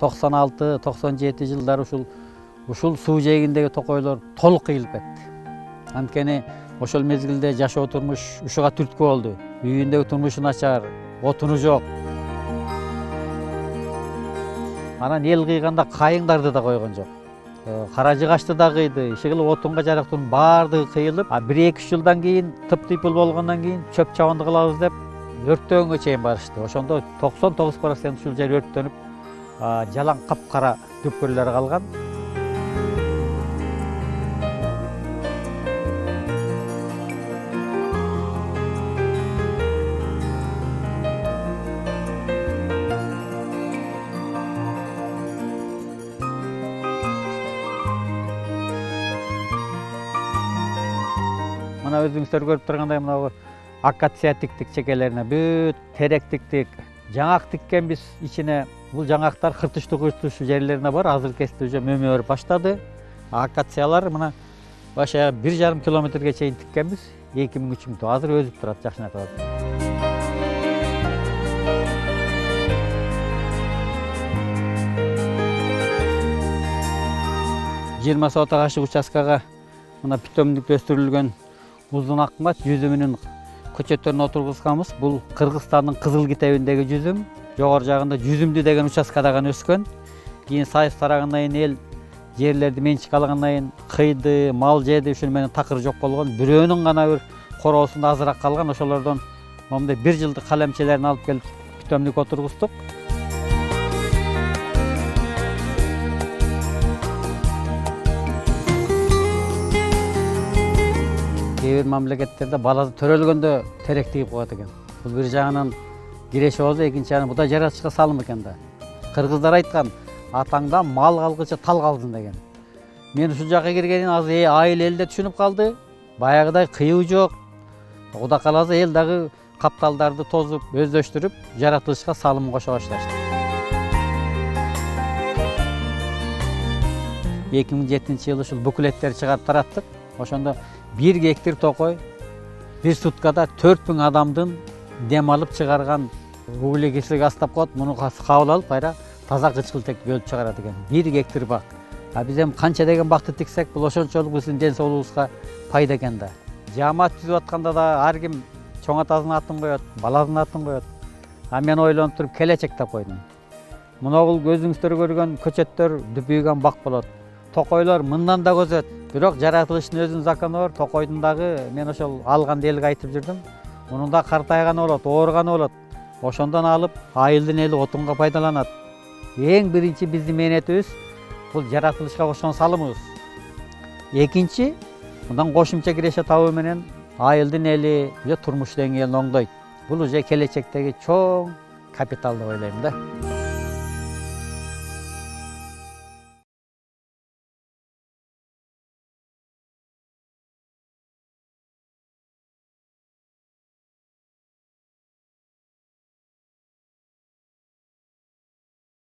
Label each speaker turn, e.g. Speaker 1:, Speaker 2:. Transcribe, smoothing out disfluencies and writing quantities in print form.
Speaker 1: 96-97 жылдары ушул суу жээгиндеги токойлор толук кыйылып кетти. Анткени ошол мезгилде жашоо турмуш ушуга түрткү болду. Үйүндөгү турмушу начар, отуну жок. Анан эл кыйганда кайыңдарды да койгон жок. Каражы качты да кыйды, иши кылып отунга жарактын баардыгы кыйылып, 1-2 жылдан кийин тыптыйпыл болгондон кийин чөп чабанды кылабыз деп өрттөнгө чейин барышты. Ошондо 99% ушул жер өрттөнүп, жалаң капкара дөпкөлдөр калган. Мына өзүңүздөр көрүп тургандай мына акация тиктик чекелерине бүт терек тиктик. Жаңак тиккенбиз ичине. Бул жаңактар кыртыштуу жерлерине бар. Азыр кезде уже мөмө берип баштады. Акациялар мына баша 1,5 километрге чейин тиккенбиз. 2000-3 миң. Азыр өзүп турат, жакшына турат. Жыйырма сотага ашык участкага мына питомникте өстүрүлгөн узун акмач жүзүмүнүн көчөттөрүн отургузганбыз. Бул Кыргызстандын Кызыл Китебиндеги жүзүм. Жогору жагында жүзүмдү деген участкада гана өскөн. Кийин сайыс тарагандан кийин эл жерлерди менчик алгандан кийин кыйды, мал жеди, ушуну менен такыр жок болгон. Бирөөнүн гана бир короосунда азыраак калган. Ошолордон момундай 1 жылдык калемчелерин алып келип питомник отургуздук. Кээ бир мамлекеттерде баласы төрөлгөндө терек тигип коет экен. Бул бир жагынан киреше болсо, экинчи жагынан бу да жаратылышка салым экен да. Кыргыздар айткан, атаңдан мал калгыча тал калсын деген. Мен ушул жакка киргенин азыр айыл элде түшүнүп калды. Баягыдай кыюу жок. Кудай кааласа эл дагы капталдарды тозуп, өздөштүрүп, жаратылышка салым кошо башташты. 2007-жылы ушул буклеттерди чыгарып тараттык. Ошондо 1 гектар токой 1 суткада 4000 адамдын дем алып чыгарган углекислик кислиги астап коет. Муну кабыл алып кайра таза кычкылтек бөлүп чыгарат экен. 1 гектар бак. Биз эми канча деген бакты тиксек, бул ошончолук биздин ден соолугубузга пайда экен да. Жаамат түзүп атканда да ар ким чоң атасынын атын коет, баласынын атын коет. Мен ойлонуп туруп келечек деп койдум. Мына бул көзүңүздөр көргөн көчөттөр дүпүйгөн бак болот. Токойлор мындан да көзөт. Бирок жаратылыштын өзүнүн закону бар. Токойдун дагы мен ошол алган элге айтып жүрдүм. Мунун да картайганы болот, ооруганы болот. Ошондон алып айылдын эли отунга пайдаланат. Эң биринчи биздин мээнетибиз бул жаратылышка кошкон салымыбыз. Экинчи, мындан кошумча киреше табуу менен айылдын эли же турмуш деңгээлин оңдойт. Бул уже келечектеги чоң капитал деп ойлойм да.